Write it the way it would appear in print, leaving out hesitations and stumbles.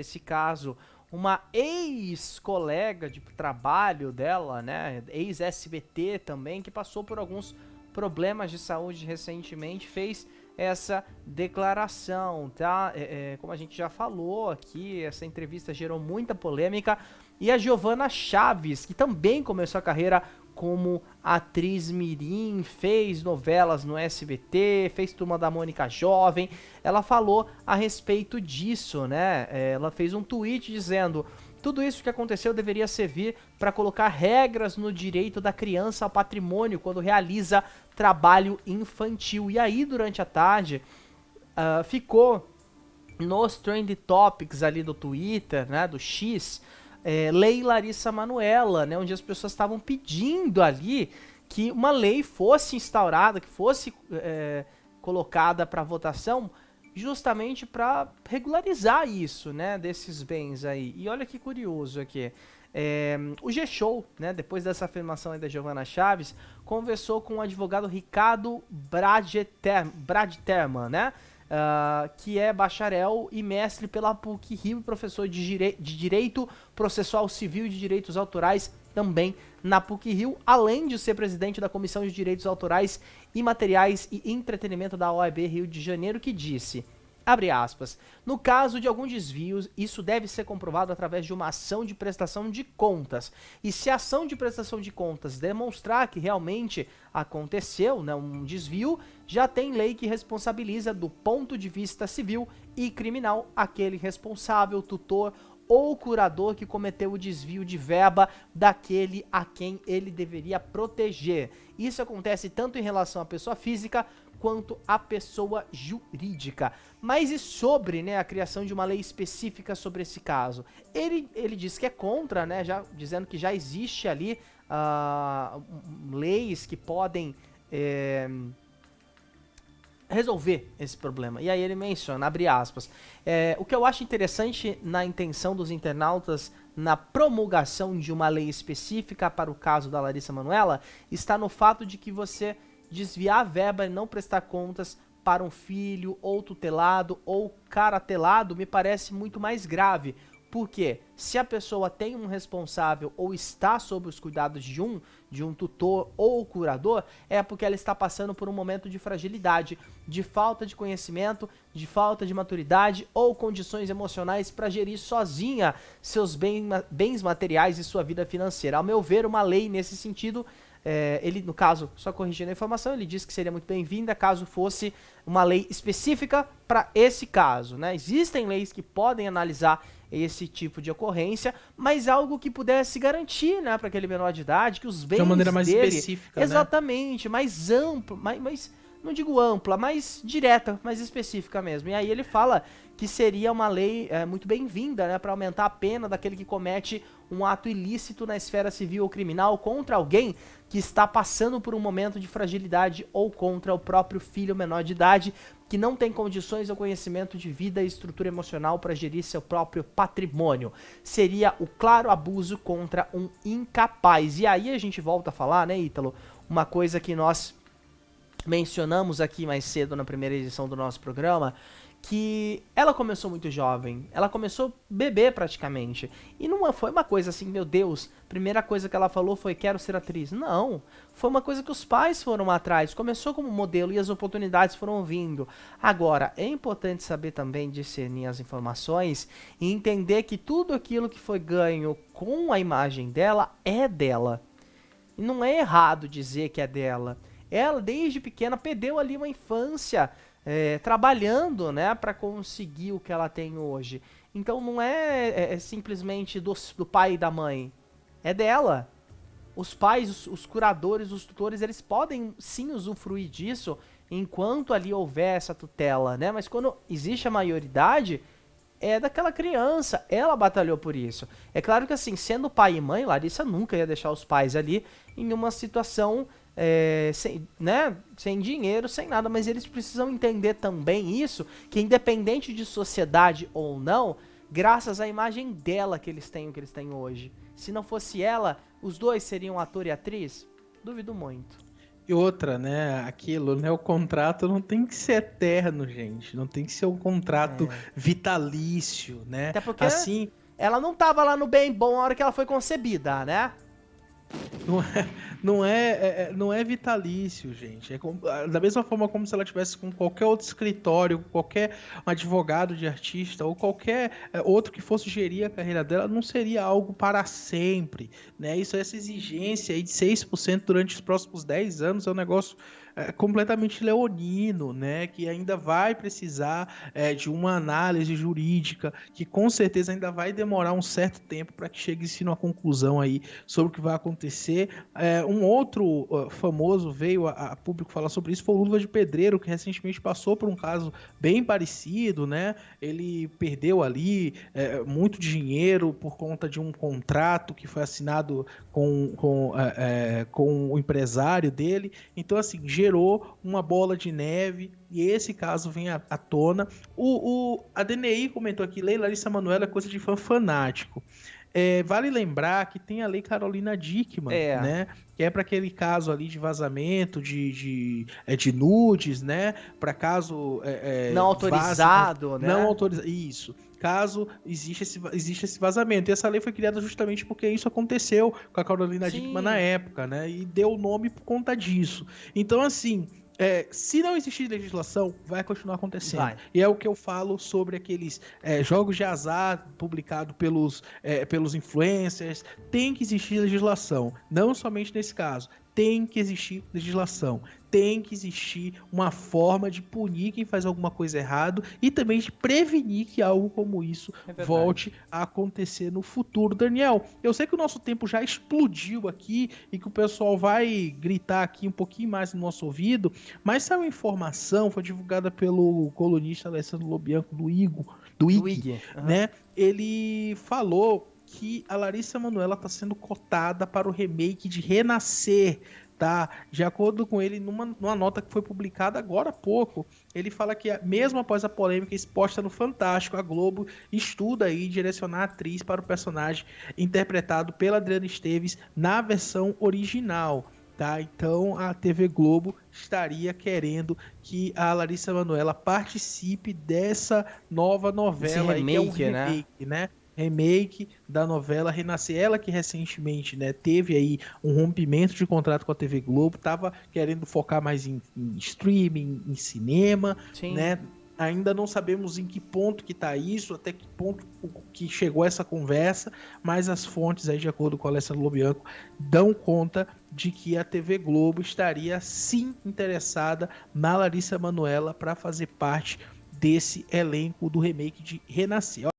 Nesse caso, uma ex-colega de trabalho dela, né, ex-SBT também, que passou por alguns problemas de saúde recentemente, fez essa declaração, tá? Como a gente já falou aqui, essa entrevista gerou muita polêmica. E a Giovanna Chaves, que também começou a carreira como atriz mirim, fez novelas no SBT, fez Turma da Mônica Jovem, ela falou a respeito disso, né? Ela fez um tweet dizendo: tudo isso que aconteceu deveria servir para colocar regras no direito da criança ao patrimônio quando realiza trabalho infantil. E aí, durante a tarde, ficou nos Trend Topics ali do Twitter, né, do X, Lei Larissa Manoela, né, onde as pessoas estavam pedindo ali que uma lei fosse instaurada, que fosse colocada para votação, justamente para regularizar isso, né, desses bens aí. E olha que curioso aqui. O G-Show, né, depois dessa afirmação aí da Giovanna Chaves, conversou com o advogado Ricardo Bradterman, né, que é bacharel e mestre pela PUC-Rio, professor de Direito Processual Civil e de Direitos Autorais também na PUC-Rio, além de ser presidente da Comissão de Direitos Autorais Imateriais e Entretenimento da OAB Rio de Janeiro, que disse, abre aspas, no caso de algum desvio, isso deve ser comprovado através de uma ação de prestação de contas. E se a ação de prestação de contas demonstrar que realmente aconteceu, né, um desvio, já tem lei que responsabiliza do ponto de vista civil e criminal aquele responsável, tutor ou curador que cometeu o desvio de verba daquele a quem ele deveria proteger. Isso acontece tanto em relação à pessoa física quanto à pessoa jurídica. Mas e sobre, né, a criação de uma lei específica sobre esse caso? Ele diz que é contra, né, já dizendo que já existe ali leis que podem resolver esse problema. E aí ele menciona, abre aspas, o que eu acho interessante na intenção dos internautas na promulgação de uma lei específica para o caso da Larissa Manoela está no fato de que você desviar a verba e não prestar contas para um filho ou tutelado ou caratelado me parece muito mais grave. Porque se a pessoa tem um responsável ou está sob os cuidados de um tutor ou curador, é porque ela está passando por um momento de fragilidade, de falta de conhecimento, de falta de maturidade ou condições emocionais para gerir sozinha seus bens materiais e sua vida financeira. Ao meu ver, uma lei nesse sentido, ele, no caso, só corrigindo a informação, ele disse que seria muito bem-vinda caso fosse uma lei específica para esse caso, né? Existem leis que podem analisar esse tipo de ocorrência, mas algo que pudesse garantir, né, para aquele menor de idade, que os De uma bens maneira mais dele, específica, né? exatamente, mais amplo, mais, não digo ampla, mais direta, mais específica mesmo. E aí ele fala que seria uma lei muito bem-vinda, né, para aumentar a pena daquele que comete um ato ilícito na esfera civil ou criminal contra alguém que está passando por um momento de fragilidade ou contra o próprio filho menor de idade que não tem condições ou conhecimento de vida e estrutura emocional para gerir seu próprio patrimônio. Seria o claro abuso contra um incapaz. E aí a gente volta a falar, né, Ítalo, uma coisa que nós mencionamos aqui mais cedo na primeira edição do nosso programa, que ela começou muito jovem, ela começou bebê praticamente, e não foi uma coisa assim, meu Deus, primeira coisa que ela falou foi quero ser atriz, não, foi uma coisa que os pais foram atrás, começou como modelo e as oportunidades foram vindo. Agora, é importante saber também discernir as informações e entender que tudo aquilo que foi ganho com a imagem dela é dela, e não é errado dizer que é dela. Ela, desde pequena, perdeu ali uma infância trabalhando, né, para conseguir o que ela tem hoje. Então não é simplesmente do pai e da mãe, é dela. Os pais, os curadores, os tutores, eles podem sim usufruir disso enquanto ali houver essa tutela, né? Mas quando existe a maioridade, é daquela criança, ela batalhou por isso. É claro que assim, sendo pai e mãe, Larissa nunca ia deixar os pais ali em uma situação sem, né, sem dinheiro, sem nada, mas eles precisam entender também isso, que independente de sociedade ou não, graças à imagem dela que eles têm o que eles têm hoje. Se não fosse ela, os dois seriam ator e atriz? Duvido muito. E outra, né, aquilo, né, o contrato não tem que ser eterno, gente, não tem que ser um contrato É. vitalício, né, Até porque assim, ela não tava lá no bem bom a hora que ela foi concebida, né? não é, não é vitalício, gente, da mesma forma como se ela tivesse com qualquer outro escritório, qualquer advogado de artista, ou qualquer outro que fosse gerir a carreira dela, não seria algo para sempre, né, essa exigência aí de 6% durante os próximos 10 anos é um negócio completamente leonino, né, que ainda vai precisar de uma análise jurídica, que com certeza ainda vai demorar um certo tempo para que chegue-se numa conclusão aí sobre o que vai acontecer. Um outro famoso veio a público falar sobre isso, foi o Luva de Pedreiro, que recentemente passou por um caso bem parecido, né, ele perdeu ali muito dinheiro por conta de um contrato que foi assinado com o empresário dele, então assim, gerou uma bola de neve e esse caso vem à tona. A DNI comentou aqui, Lei Larissa Manoela é coisa de fã fanático. Vale lembrar que tem a Lei Carolina Dickmann, É. né? Que é para aquele caso ali de vazamento de nudes, né? Para caso Não vaze autorizado, não né? autoriza isso. Caso existe esse vazamento. E essa lei foi criada justamente porque isso aconteceu com a Carolina Dickmann na Sim. época, né? E deu o nome por conta disso. Então, assim, se não existir legislação, vai continuar acontecendo. Vai. E é o que eu falo sobre aqueles jogos de azar publicados pelos influencers. Tem que existir legislação, não somente nesse caso. Tem que existir legislação, tem que existir uma forma de punir quem faz alguma coisa errado e também de prevenir que algo como isso É volte verdade. a acontecer no futuro. Daniel, eu sei que o nosso tempo já explodiu aqui e que o pessoal vai gritar aqui um pouquinho mais no nosso ouvido, mas essa informação foi divulgada pelo colunista Alessandro Lobianco do Do IG, IG. Aham. né? Ele falou que a Larissa Manoela está sendo cotada para o remake de Renascer, tá? De acordo com ele, numa nota que foi publicada agora há pouco, ele fala que mesmo após a polêmica exposta no Fantástico, a Globo estuda aí direcionar a atriz para o personagem interpretado pela Adriana Esteves na versão original. Tá? Então a TV Globo estaria querendo que a Larissa Manoela participe dessa nova Esse novela aí, que é um remake, né? remake, né? Remake da novela Renascer. Ela que recentemente, né, teve aí um rompimento de contrato com a TV Globo, estava querendo focar mais em streaming, em cinema, Sim. né? Ainda não sabemos em que ponto que está isso, até que ponto que chegou essa conversa, mas as fontes aí, de acordo com o Alessandro Lobianco, dão conta de que a TV Globo estaria sim interessada na Larissa Manoela para fazer parte desse elenco do remake de Renascer.